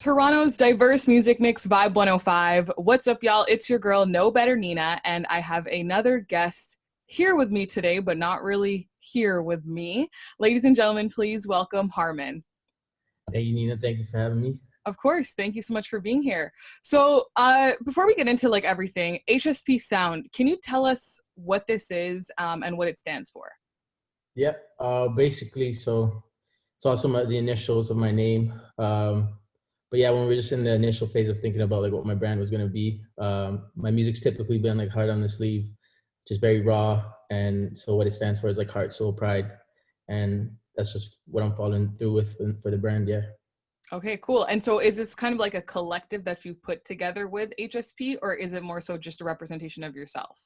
Toronto's diverse music mix, Vibe 105. What's up, y'all? It's your girl, NoBetterNina, and I have another guest here with me today, but not really here with me. Ladies and gentlemen, please welcome Harman. Hey, Nina, thank you for having me. Of course. Thank you so much for being here. So before we get into everything, HSP Sound, can you tell us what this is and what it stands for? Yep. Basically, so it's also the initials of my name. But yeah, when we were just in the initial phase of thinking about what my brand was going to be, my music's typically been heart on the sleeve, just very raw. And so what it stands for is heart, soul, pride. And that's just what I'm following through with for the brand. Yeah. Okay, cool. And so is this kind of like a collective that you've put together with HSP, or is it more so just a representation of yourself?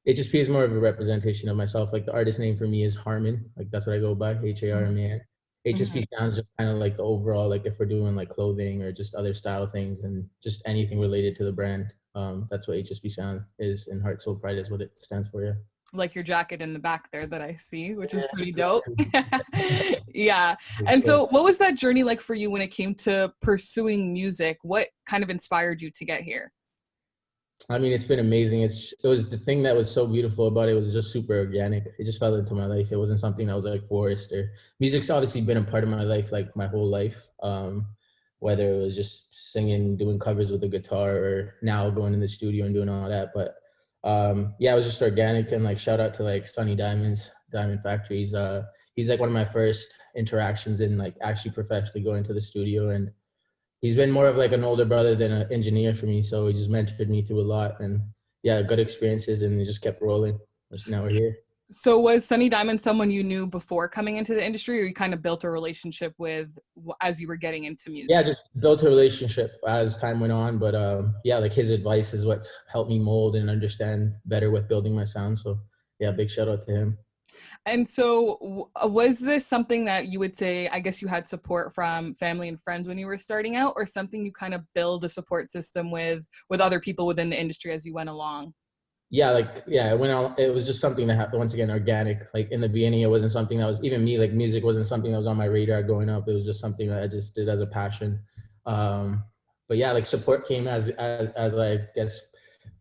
HSP is more of a representation of myself. The artist name for me is Harman. That's what I go by, Harman. HSP sounds just kind of the overall, if we're doing clothing or just other style things and just anything related to the brand. That's what HSP sound is, and heart, soul, pride is what it stands for. Yeah. Like your jacket in the back there that I see, which is pretty dope. Yeah. And so what was that journey like for you when it came to pursuing music? What kind of inspired you to get here? I mean, it's been amazing. It was the thing that was so beautiful about it was just super organic. It just fell into my life. It wasn't something that was forced. Or music's obviously been a part of my life my whole life. Whether it was just singing, doing covers with a guitar, or now going in the studio and doing all that. But yeah, it was just organic. And shout out to Sunny Diamond Factories. He's one of my first interactions in actually professionally going to the studio, and he's been more of an older brother than an engineer for me. So he just mentored me through a lot, and yeah, good experiences, and it just kept rolling. Now we're here. So was Sunny Diamond someone you knew before coming into the industry, or you kind of built a relationship with as you were getting into music? Yeah, just built a relationship as time went on. But yeah, his advice is what helped me mold and understand better with building my sound. So yeah, big shout out to him. And so was this something that you would say, I guess you had support from family and friends when you were starting out, or something you kind of build a support system with other people within the industry as you went along? Yeah, yeah, it was just something that happened, once again, organic. In the beginning, it wasn't something that was, even me, music wasn't something that was on my radar growing up. It was just something that I just did as a passion. But yeah, support came as I guess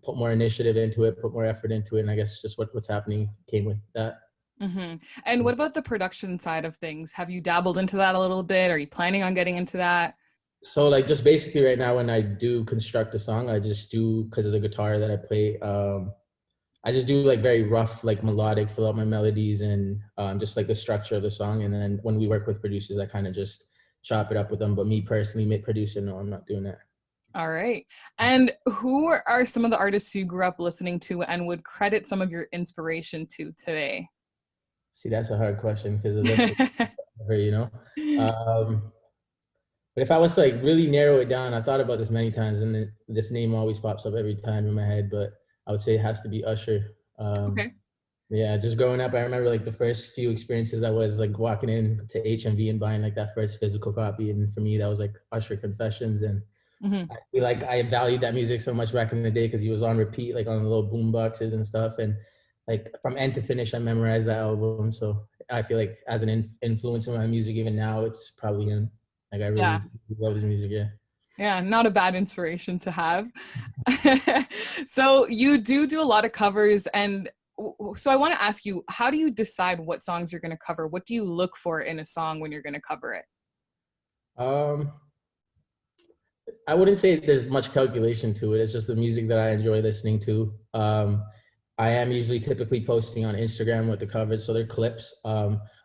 put more initiative into it, put more effort into it, and I guess just what's happening came with that. Mm-hmm. And what about the production side of things? Have you dabbled into that a little bit? Are you planning on getting into that? So just basically right now, when I do construct a song, I just do, because of the guitar that I play, I just do very rough, melodic, fill out my melodies, and just the structure of the song. And then when we work with producers, I kind of just chop it up with them. But me personally, producer, no, I'm not doing that. All right. And who are some of the artists you grew up listening to and would credit some of your inspiration to today? See, that's a hard question because you know. But if I was to really narrow it down, I thought about this many times, and this name always pops up every time in my head. But I would say it has to be Usher. Okay. Yeah, just growing up, I remember the first few experiences I was walking in to HMV and buying that first physical copy, and for me that was Usher Confessions, and I feel I valued that music so much back in the day because he was on repeat, on the little boom boxes and stuff, and from end to finish, I memorized that album. So I feel as an influence in my music even now, it's probably him. I really love his music. Yeah. Yeah, not a bad inspiration to have. So you do a lot of covers, and so I want to ask you, how do you decide what songs you're going to cover? What do you look for in a song when you're going to cover it? I wouldn't say there's much calculation to it. It's just the music that I enjoy listening to. I am usually typically posting on Instagram with the covers, so they're clips.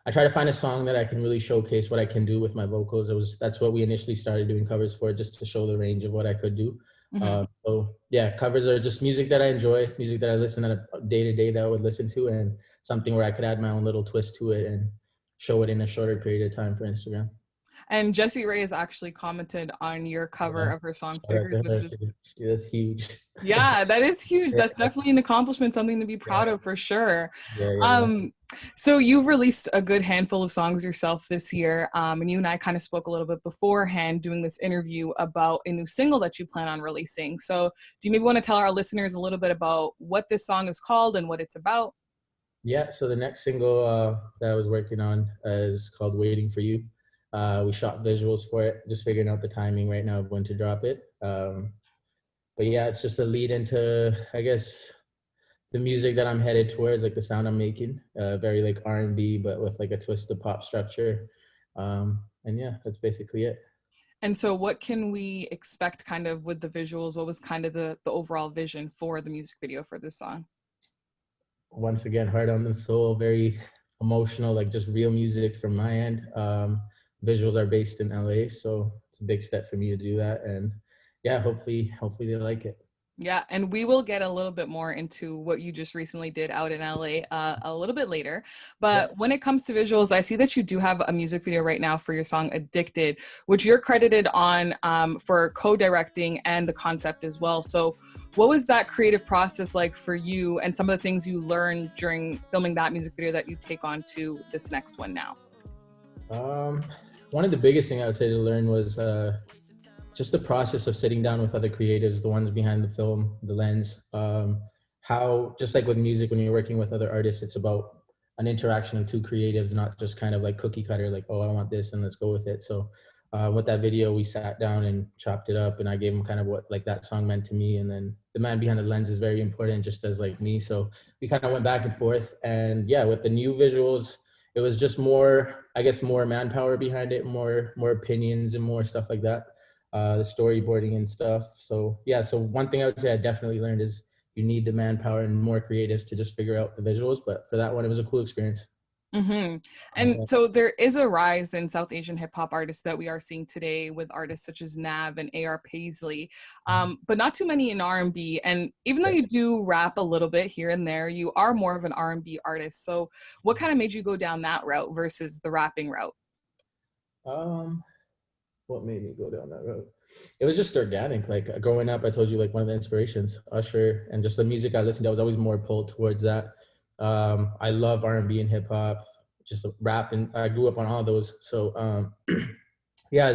I try to find a song that I can really showcase what I can do with my vocals. That's what we initially started doing covers for, just to show the range of what I could do. So yeah, covers are just music that I enjoy, music that I listen on a day-to-day that I would listen to, and something where I could add my own little twist to it and show it in a shorter period of time for Instagram. And Jessie Reyez actually commented on your cover of her song Figures. That's huge. Yeah, that is huge. That's definitely an accomplishment, something to be proud of for sure. So you've released a good handful of songs yourself this year, and you and I kind of spoke a little bit beforehand doing this interview about a new single that you plan on releasing. So do you maybe want to tell our listeners a little bit about what this song is called and what it's about? Yeah, so the next single that I was working on is called Waiting for You. We shot visuals for it, just figuring out the timing right now of when to drop it. But yeah, it's just a lead into, I guess, the music that I'm headed towards, like the sound I'm making, very like R&B, but with like a twist of pop structure. And yeah, that's basically it. And so what can we expect kind of with the visuals? What was kind of the overall vision for the music video for this song? Once again, heart on the soul, very emotional, like just real music from my end. Visuals are based in LA, so it's a big step for me to do that. And yeah, hopefully they like it. Yeah, and we will get a little bit more into what you just recently did out in LA a little bit later. But Yeah. when it comes to visuals, I see that you do have a music video right now for your song Addicted, which you're credited on for co-directing and the concept as well. So what was that creative process like for you, and some of the things you learned during filming that music video that you take on to this next one now? One of the biggest things I would say to learn was just the process of sitting down with other creatives, the ones behind the film, the lens. How, just like with music, when you're working with other artists, it's about an interaction of two creatives, not just kind of like cookie cutter, like, oh, I want this and let's go with it. So with that video, we sat down and chopped it up, and I gave him kind of what like that song meant to me. And then the man behind the lens is very important, just as like me. So we kind of went back and forth. And yeah, with the new visuals, it was just more, I guess, more manpower behind it, more opinions and more stuff like that. The storyboarding and stuff. So yeah, so one thing I would say I definitely learned is you need the manpower and more creatives to just figure out the visuals. But for that one, it was a cool experience. Mm-hmm. And so there is a rise in South Asian hip hop artists that we are seeing today, with artists such as Nav and Paisley, but not too many in R&B. And even though you do rap a little bit here and there, you are more of an R&B artist. So what kind of made you go down that route versus the rapping route? What made me go down that road? It was just organic. Like growing up, I told you, like one of the inspirations, Usher, and just the music I listened to, I was always more pulled towards that. I love R&B and hip hop, just rap, and I grew up on all those. So yeah,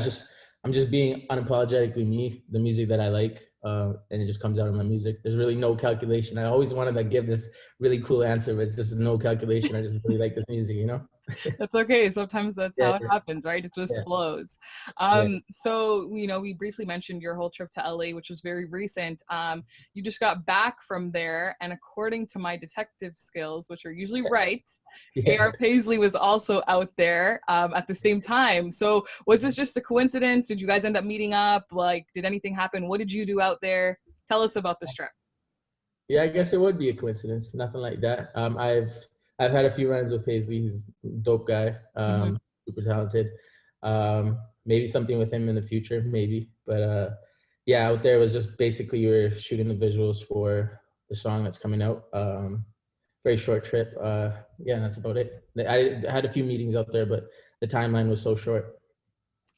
I'm just being unapologetically me, the music that I like, and it just comes out of my music. There's really no calculation. I always wanted to give this really cool answer, but it's just no calculation. I just really like this music, you know? That's okay. Sometimes that's Yeah, how it happens, right? It just yeah, flows. yeah. So, you know, we briefly mentioned your whole trip to LA, which was very recent. You just got back from there, and according to my detective skills, which are usually right, Yeah. Paisley was also out there at the same time. So was this just a coincidence? Did you guys end up meeting up? Like, did anything happen? What did you do out there? Tell us about this trip. Yeah, I guess it would be a coincidence. Nothing like that. I've had a few runs with Paisley. He's a dope guy, Mhm. super talented. Maybe something with him in the future, maybe. But yeah, out there was just basically we were shooting the visuals for the song that's coming out. Very short trip. Yeah, that's about it. I had a few meetings out there, but the timeline was so short.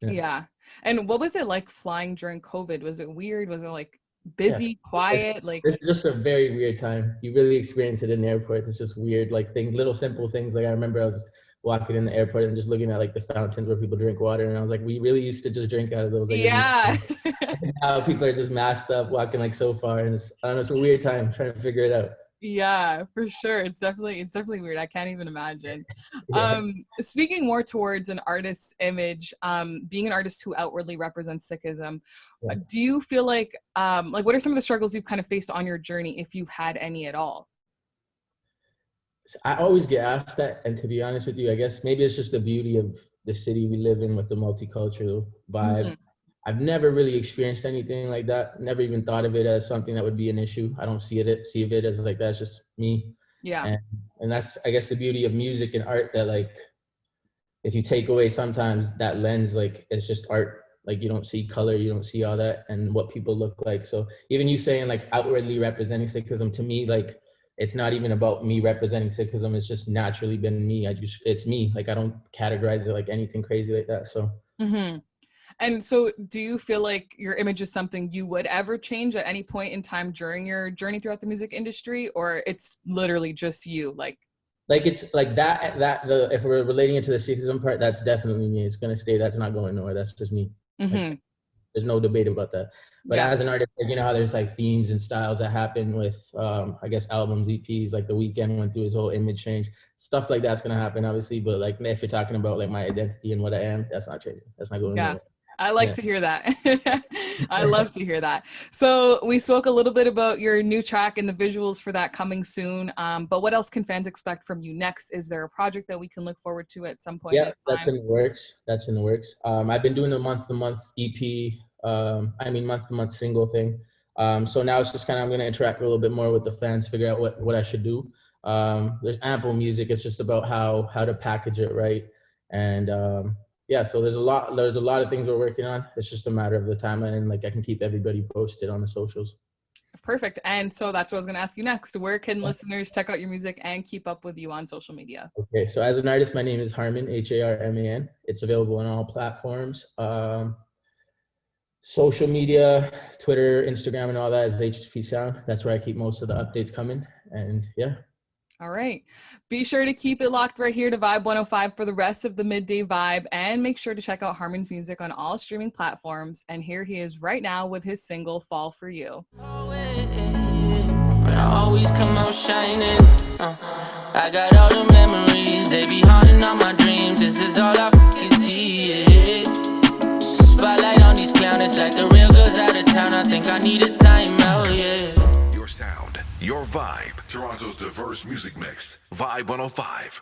Yeah. Yeah. And what was it like flying during COVID? Was it weird? Was it like Yeah. busy, quiet? Like, It's just a very weird time. You really experience it in airports. It's just weird, like little simple things. Like I remember I was walking in the airport and just looking at like the fountains where people drink water, and I was like, we really used to just drink out of those. Like, yeah. now people are just masked up, walking like so far, and I don't know, it's a weird time trying to figure it out. Yeah, for sure. It's definitely weird. I can't even imagine. Yeah. Speaking more towards an artist's image, being an artist who outwardly represents Sikhism, Yeah. do you feel like what are some of the struggles you've kind of faced on your journey, if you've had any at all? I always get asked that, and to be honest with you, I guess maybe it's just the beauty of the city we live in with the multicultural vibe. Mhm. I've never really experienced anything like that. Never even thought of it as something that would be an issue. I don't see it as like that's just me. Yeah. And that's, I guess, the beauty of music and art, that like if you take away sometimes that lens, like it's just art. Like you don't see color, you don't see all that and what people look like. So even you saying like outwardly representing Sikhism, to me, like it's not even about me representing Sikhism. It's just naturally been me. It's me. Like I don't categorize it like anything crazy like that. So. Hmm. And so do you feel like your image is something you would ever change at any point in time during your journey throughout the music industry, or it's literally just you? Like it's like that if we're relating it to the Sikhism part, that's definitely me. It's gonna stay. That's not going nowhere. That's just me. Like, Mhm. There's no debate about that. But as an artist, like, you know how there's like themes and styles that happen with, I guess, albums, EPs, like The Weeknd went through his whole image change. Stuff like that's going to happen, obviously. But like, if you're talking about like my identity and what I am, that's not changing. That's not going anywhere. I like to hear that. I love to hear that. So we spoke a little bit about your new track and the visuals for that coming soon. But what else can fans expect from you next? Is there a project that we can look forward to at some point? Yeah, that's in the works. That's in the works. I've been doing the month-to-month EP, month-to-month single thing. So now it's just kind of, I'm going to interact a little bit more with the fans, figure out what I should do. There's ample music. It's just about how to package it right. And yeah, so there's a lot of things we're working on. It's just a matter of the timeline, and like I can keep everybody posted on the socials. Perfect. And so that's what I was going to ask you next. Where can listeners check out your music and keep up with you on social media? Okay, so as an artist, my name is Harman, Harman. It's available on all platforms. Social media, Twitter, Instagram, and all that is HSP Sound. That's where I keep most of the updates coming. And yeah. All right. Be sure to keep it locked right here to Vibe 105 for the rest of the midday vibe, and make sure to check out Harman's music on all streaming platforms. And here he is right now with his single Fall For You. But I always come out shining. I got all the memories, they be haunting all my dreams. This is all I can see. Spotlight on these clowns, it's like the real girls out of town. I think I need a timeout, yeah. Your sound, your vibe. Toronto's diverse music mix. Vibe 105.